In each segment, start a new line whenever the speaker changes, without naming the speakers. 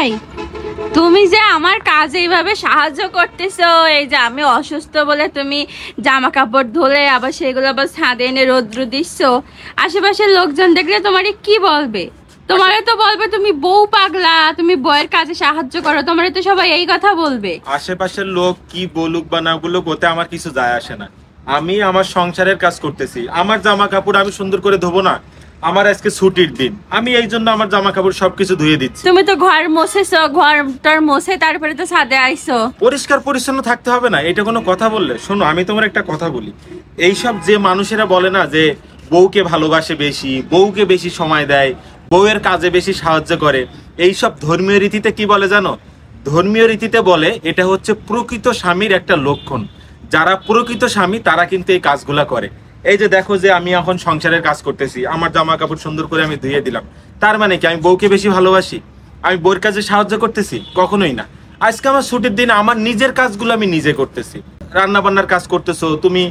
ভাই, তুমি যে আমার কাজে এইভাবে সাহায্য করতেছো, এই যে আমি অসুস্থ বলে তুমি জামা কাপড় ধুলে আবার সেগুলো আবার ছাদে এনে রোদ্র দিচ্ছ, আশেপাশের লোকজন দেখলে তোমারে কি বলবে? তোমারে তো বলবে তুমি বউ পাগলা, তুমি বউয়ের কাজে সাহায্য করো, তোমারে তো সবাই এই কথা বলবে।
আশেপাশের লোক কি বলুক বা না বলুক ওতে আমার কিছু যায় আসে না। আমি আমার সংসারের কাজ করতেছি, আমার জামা কাপড় আমি সুন্দর করে ধোবো না? আমার আজকে ছুটির দিন, আমি এই জন্য আমার জামা কাপড় সবকিছু ধুয়ে দিচ্ছি।
তুমি তো ঘর মোছেছো, ঘরটার মোছে তারপরে তো ছাদে আইছো।
পরিষ্কার পরিচ্ছন্ন থাকতে হবে না, এটা কোনো কথা বললে? শোনো, আমি তোমার একটা কথা বলি, এইসব যে মানুষেরা বলে না যে বউকে ভালোবাসে বেশি, বউকে বেশি সময় দেয়, বউয়ের কাজে বেশি সাহায্য করে, এইসব ধর্মীয় রীতিতে কি বলে জানো? ধর্মীয় রীতিতে বলে এটা হচ্ছে প্রকৃত স্বামীর একটা লক্ষণ। যারা প্রকৃত স্বামী তারা কিন্তু এই কাজগুলা করে। এই যে দেখো যে আমি এখন সংসারের কাজ করতেছি, আমার জামা কাপড় সুন্দর করে আমি ধুয়ে দিলাম, তার মানে কি আমি বউকে বেশি ভালোবাসি? আমি বউয়ের কাজে সাহায্য করতেছি? কখনোই না। আজকে আমার ছুটির দিন, আমার নিজের কাজগুলো আমি নিজে করতেছি। রান্না বান্নার কাজ করতেছো তুমি,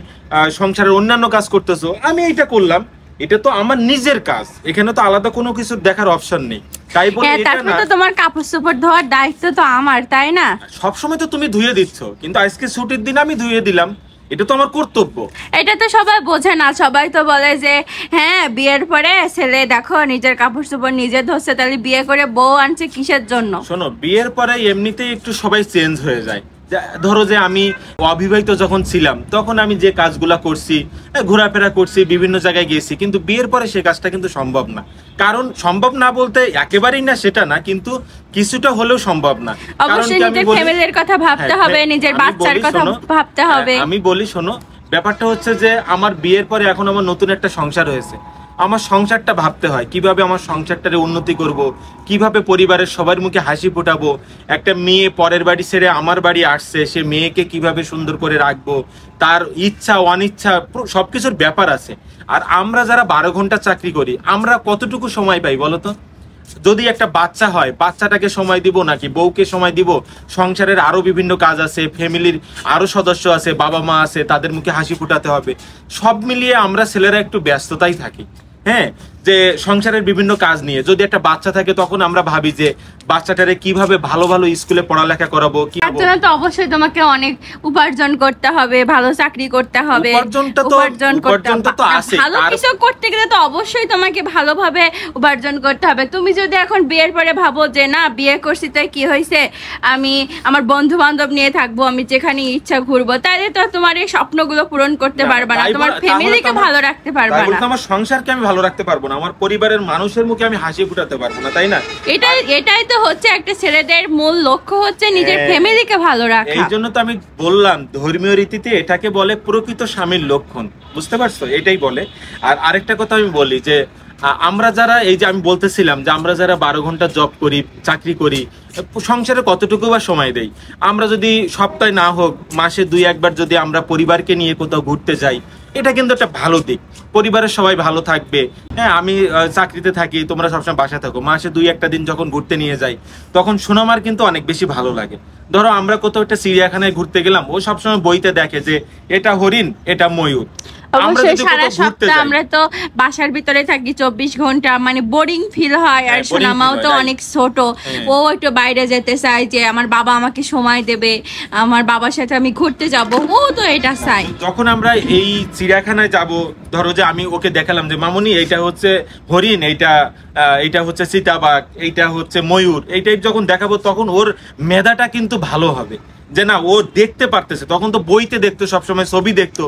সংসারের অন্যান্য কাজ করতেছো, আমি এইটা করলাম, এটা তো আমার নিজের কাজ, এখানে তো আলাদা কোনো কিছু দেখার অপশন নেই। তাই বলে এটা না
তোমার কাপড় চোপড় ধোয়ার দায়িত্ব তো আমার, তাই না?
সবসময় তো তুমি ধুয়ে দিচ্ছ, কিন্তু আজকে ছুটির দিন আমি ধুয়ে দিলাম, এটা তো আমার কর্তব্য।
এটা তো সবাই বোঝে না, সবাই তো বলে যে হ্যাঁ বিয়ের পরে ছেলে দেখো নিজের কাপড় চোপড় নিজে ধরছে, তাহলে বিয়ে করে বউ আনছে কিসের জন্য?
শোনো, বিয়ের পরে এমনিতেই একটু সবাই চেঞ্জ হয়ে যায়। ধরো যে আমি অবিবাহিত যখন ছিলাম তখন আমি যে কাজগুলা করছি, ঘোরাফেরা করছি, বিভিন্ন জায়গায় গেছি, কিন্তু বিয়ের পরে সে কাজটা কিন্তু সম্ভব না। কারণ সম্ভব না বলতে একেবারেই না সেটা না, কিন্তু কিছুটা হলেও সম্ভব না।
অবশ্যই নিজের ফ্যামিলির কথা ভাবতে হবে, নিজের বাচ্চার কথা ভাবতে হবে।
আমি বলি শোনো, ব্যাপারটা হচ্ছে যে আমার বিয়ের পরে এখন আমার নতুন একটা সংসার হয়েছে, আমার সংসারটা ভাবতে হয় কিভাবে আমার সংসারটারে উন্নতি করব, কিভাবে পরিবারের সবার মুখে হাসি ফোটাবো। একটা মেয়ে পরের বাড়ি ছেড়ে আমার বাড়ি আসছে, সে মেয়েকে কিভাবে সুন্দর করে রাখবো, তার ইচ্ছা অনিচ্ছা সবকিছুর ব্যাপার আছে। আর আমরা যারা 12 ঘন্টা চাকরি করি, আমরা কতটুকু সময় পাই বলো তো? যদি একটা বাচ্চা হয়, বাচ্চাটাকে সময় দিব নাকি বউকে সময় দিব? সংসারের আরো বিভিন্ন কাজ আছে, ফ্যামিলির আরো সদস্য আছে, বাবা মা আছে, তাদের মুখে হাসি ফোটাতে হবে। সব মিলিয়ে আমরা ছেলেরা একটু ব্যস্ততাই থাকি। হ্যাঁ, যে সংসারের বিভিন্ন কাজ নিয়ে যদি একটা বাচ্চা থাকে তখন আমরা ভাবি যে বাচ্চাটারে কিভাবে ভালো ভালো স্কুলে পড়ালেখা করাবো।
তার জন্য তো অবশ্যই তোমাকে অনেক উপার্জন করতে হবে, ভালো চাকরি করতে হবে। উপার্জনটা তো আছে, ভালো কিছু করতে গেলে তো অবশ্যই তোমাকে ভালোভাবে উপার্জন করতে হবে। তুমি যদি এখন বিয়ের পরে ভাবো যে না বিয়ে করছি তাই কি হয়েছে, আমি আমার বন্ধু বান্ধব নিয়ে থাকবো, আমি যেখানে ইচ্ছা ঘুরবো, তাহলে তো তোমার এই স্বপ্নগুলো পূরণ করতে পারবা না, তোমার ফ্যামিলিকে ভালো রাখতে পারবা না,
আমার সংসারকে আমি ভালো রাখতে পারবো না, আমার পরিবারের মানুষের মুখে আমি হাসি ফুটাতে পারবো না, তাই না?
এটাই তো হচ্ছে একটা ছেলেদের মূল লক্ষ্য, হচ্ছে নিজের ফ্যামিলিকে ভালো রাখা।
এই জন্য তো আমি বললাম ধর্মীয় রীতিতে এটাকে বলে প্রকৃত স্বামীর লক্ষণ, বুঝতে পারছো? এটাই বলে। আর আরেকটা কথা আমি বলি যে আমরা যারা, এই যে আমি বলতেছিলাম যে আমরা যারা 12 ঘন্টা জব করি, চাকরি করি, সংসারে কতটুকু বা সময় দেই? আমরা যদি সপ্তাহে না হোক মাসে 2-1 বার যদি আমরা পরিবারকে নিয়ে কোথাও ঘুরতে যাই, এটা কিন্তু একটা ভালো দিক, পরিবারের সবাই ভালো থাকবে। হ্যাঁ, আমি চাকরিতে থাকি, তোমরা সবসময় বাসায় থাকো, মাসে 2-1 দিন যখন ঘুরতে নিয়ে যাই তখন সোনামার কিন্তু অনেক বেশি ভালো লাগে। ধরো আমরা কোথাও একটা চিড়িয়াখানায় ঘুরতে গেলাম, ও সবসময় বইতে দেখে যে এটা হরিণ, এটা ময়ূর।
অবশ্যই সারা সপ্তাহ আমরা তো বাসার ভিতরে থাকি 24 ঘন্টা, মানে বোরিং ফিল হয়। আর সোনামাও তো অনেক ছোট, ও একটু বাইরে যেতে চায় যে আমার বাবা আমাকে সময় দেবে, আমার বাবার সাথে আমি ঘুরতে যাব, ও তো এটা চাই।
যখন আমরা এই চিড়িয়াখানায় যাব, ধরো যে আমি ওকে দেখালাম যে মামুনি এইটা হচ্ছে হরিণ, এইটা হচ্ছে চিতাবাঘ, এইটা হচ্ছে ময়ূর, এইটাই যখন দেখাবো তখন ওর মেধাটা কিন্তু ভালো হবে, যে না ও দেখতে পারতেছে। তখন তো বইতে দেখতো, সবসময় ছবি দেখতো,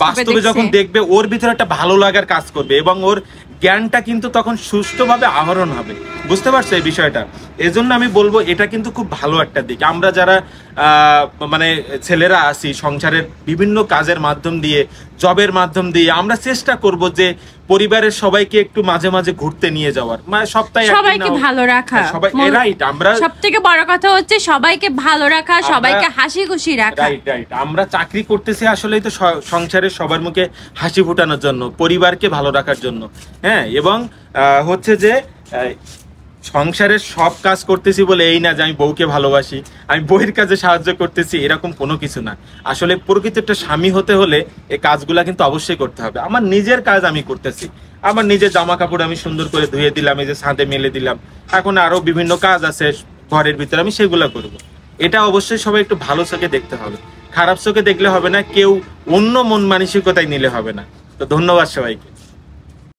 বাস্তবে যখন দেখবে ওর ভিতরে একটা ভালো লাগার কাজ করবে এবং ওর জ্ঞানটা কিন্তু তখন সুষ্ঠুভাবে আহরণ হবে, বুঝতে পারছো এই বিষয়টা? এজন্য আমি বলবো এটা কিন্তু খুব ভালো একটা দিক। আমরা যারা মানে ছেলেরা আছি, সংসারের বিভিন্ন কাজের মাধ্যম দিয়ে, জবের মাধ্যম দিয়ে আমরা চেষ্টা করব যে পরিবারের সবাইকে একটু মাঝে মাঝে ঘুরতে নিয়ে যাওয়ার, মানে সপ্তাহে
সবাইকে ভালো রাখা।
সবাই রাইট, আমরা
সবথেকে বড় কথা হচ্ছে সবাইকে ভালো রাখা, সবাইকে হাসি খুশি রাখা।
রাইট, আমরা চাকরি করতেছি আসলেই তো সংসারের সবার মুখে হাসি ফোটানোর জন্য, পরিবারকে ভালো রাখার জন্য। হ্যাঁ, এবং হচ্ছে যে সংসারের সব কাজ করতেছি বলে এই না যে আমি বউকে ভালোবাসি, আমি বউয়ের কাজে সাহায্য করতেছি, এরকম কোনো কিছু না। আসলে প্রকৃত একটা স্বামী হতে হলে এই কাজগুলা কিন্তু অবশ্যই করতে হবে। আমার নিজের কাজ আমি করতেছি, আমার নিজের জামা কাপড় আমি সুন্দর করে ধুয়ে দিলাম, এই যে ছাদে মেলে দিলাম, এখন আরো বিভিন্ন কাজ আছে, ঘরের ভিতরে, আমি সেগুলো করব। এটা অবশ্যই সবাই একটু ভালো চোখে দেখতে হবে, খারাপ চোখে দেখলে হবে না, কেউ অন্য মন মানসিকতায় নিলে হবে না। তো ধন্যবাদ সবাইকে।